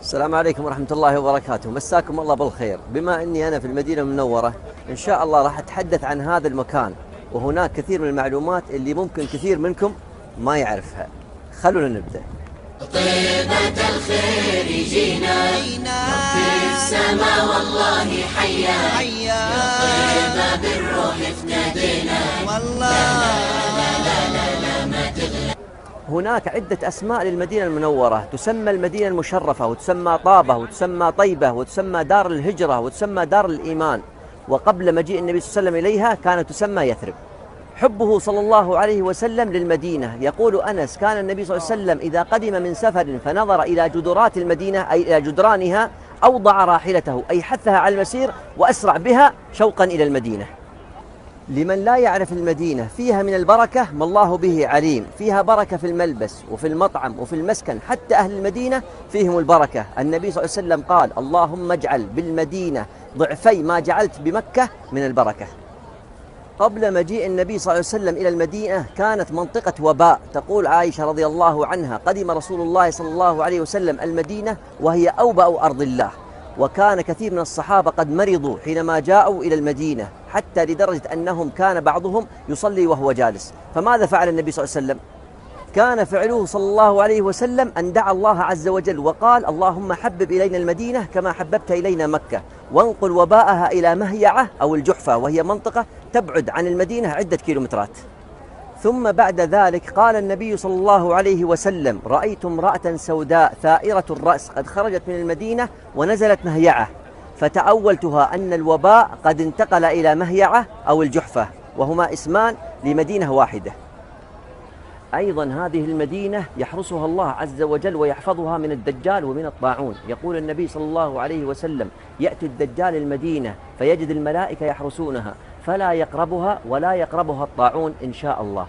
السلام عليكم ورحمة الله وبركاته. مساكم الله بالخير. بما أني أنا في المدينة المنورة إن شاء الله راح أتحدث عن هذا المكان، وهناك كثير من المعلومات اللي ممكن كثير منكم ما يعرفها. خلونا نبدأ. طيبة الخير يجينا في السماء والله حيا يا طيبة بالروح تنادينا والله لا ما تغلى. هناك عدة أسماء للمدينة المنورة، تسمى المدينة المشرفة، وتسمى طابة، وتسمى طيبة، وتسمى دار الهجرة، وتسمى دار الإيمان. وقبل مجيء النبي صلى الله عليه وسلم إليها كانت تسمى يثرب. حبه صلى الله عليه وسلم للمدينة، يقول أنس: كان النبي صلى الله عليه وسلم إذا قدم من سفر فنظر إلى جدرات المدينة أي إلى جدرانها أوضع راحلته أي حثها على المسير وأسرع بها شوقا إلى المدينة. لمن لا يعرف المدينة، فيها من البركة ما الله به عليم، فيها بركة في الملبس وفي المطعم وفي المسكن، حتى أهل المدينة فيهم البركة. النبي صلى الله عليه وسلم قال: اللهم اجعل بالمدينة ضعفي ما جعلت بمكة من البركة. قبل مجيء النبي صلى الله عليه وسلم إلى المدينة كانت منطقة وباء. تقول عائشة رضي الله عنها: قدم رسول الله صلى الله عليه وسلم المدينة وهي أوبأ أرض الله، وكان كثير من الصحابة قد مرضوا حينما جاءوا إلى المدينة، حتى لدرجة أنهم كان بعضهم يصلي وهو جالس. فماذا فعل النبي صلى الله عليه وسلم؟ كان فعله صلى الله عليه وسلم أن دعا الله عز وجل وقال: اللهم حبب إلينا المدينة كما حببت إلينا مكة، وانقل وباءها إلى مهيعة أو الجحفة، وهي منطقة تبعد عن المدينة عدة كيلومترات. ثم بعد ذلك قال النبي صلى الله عليه وسلم: رأيت امرأة سوداء ثائرة الرأس قد خرجت من المدينة ونزلت مهيعة، فتأولتها أن الوباء قد انتقل إلى مهيعة أو الجحفة، وهما اسمان لمدينة واحدة. أيضا هذه المدينة يحرسها الله عز وجل ويحفظها من الدجال ومن الطاعون. يقول النبي صلى الله عليه وسلم: يأتي الدجال المدينة فيجد الملائكة يحرسونها فلا يقربها ولا يقربها الطاعون إن شاء الله.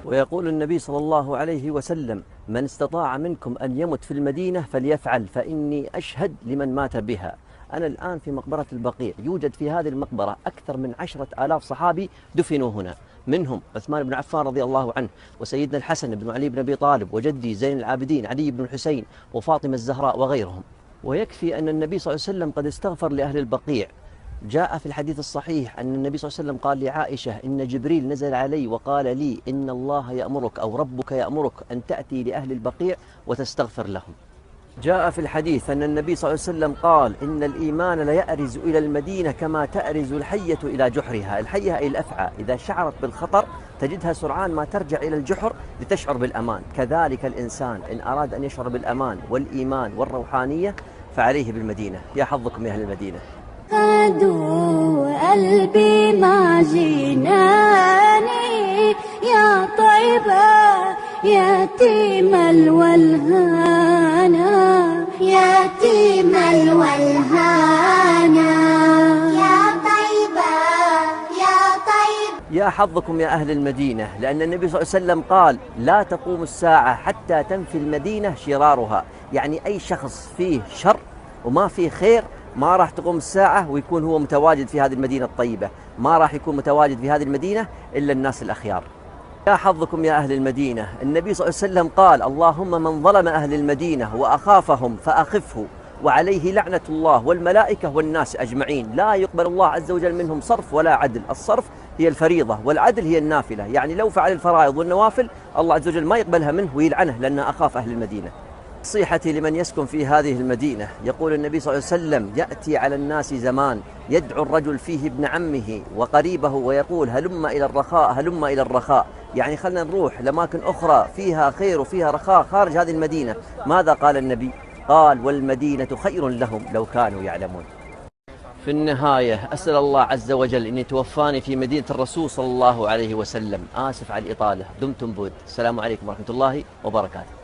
ويقول النبي صلى الله عليه وسلم: من استطاع منكم أن يمت في المدينة فليفعل، فإني أشهد لمن مات بها. أنا الآن في مقبرة البقيع، يوجد في هذه المقبرة أكثر من 10,000 صحابي دفنوا هنا، منهم عثمان بن عفان رضي الله عنه، وسيدنا الحسن بن علي بن أبي طالب، وجدي زين العابدين علي بن الحسين، وفاطمة الزهراء وغيرهم. ويكفي أن النبي صلى الله عليه وسلم قد استغفر لأهل البقيع. جاء في الحديث الصحيح أن النبي صلى الله عليه وسلم قال لعائشة: إن جبريل نزل علي وقال لي إن الله يأمرك أو ربك يأمرك أن تأتي لأهل البقيع وتستغفر لهم. جاء في الحديث أن النبي صلى الله عليه وسلم قال: إن الإيمان ليأرز إلى المدينة كما تأرز الحية إلى جحرها. الحية أي الأفعى، إذا شعرت بالخطر تجدها سرعان ما ترجع إلى الجحر لتشعر بالأمان. كذلك الإنسان إن أراد أن يشعر بالأمان والإيمان والروحانية فعليه بالمدينة. يا حظكم يا أهل المدينة. خذوا قلبي مع جناني يا طيبة يتيم الولهانا يتيم الولهانا يا طيبة يا طيبة. يا حظكم يا أهل المدينة، لأن النبي صلى الله عليه وسلم قال: لا تقوم الساعة حتى تنفي المدينة شرارها. يعني أي شخص فيه شر وما فيه خير ما راح تقوم الساعة ويكون هو متواجد في هذه المدينة الطيبة. ما راح يكون متواجد في هذه المدينة إلا الناس الأخيار. يا حظكم يا أهل المدينة. النبي صلى الله عليه وسلم قال: اللهم من ظلم أهل المدينة وأخافهم فأخفه، وعليه لعنة الله والملائكة والناس أجمعين. لا يقبل الله عز وجل منهم صرف ولا عدل. الصرف هي الفريضة والعدل هي النافلة، يعني لو فعل الفرائض والنوافل الله عز وجل ما يقبلها منه ويلعنه لأنه أخاف أهل المدينة. نصيحتي لمن يسكن في هذه المدينة، يقول النبي صلى الله عليه وسلم: يأتي على الناس زمان يدعو الرجل فيه ابن عمه وقريبه ويقول: هلم إلى الرخاء هلم إلى الرخاء. يعني خلنا نروح لأماكن أخرى فيها خير وفيها رخاء خارج هذه المدينة. ماذا قال النبي؟ قال: والمدينة خير لهم لو كانوا يعلمون. في النهاية أسأل الله عز وجل أن يتوفاني في مدينة الرسول صلى الله عليه وسلم. آسف على الإطالة، دمتم بود. السلام عليكم ورحمة الله وبركاته.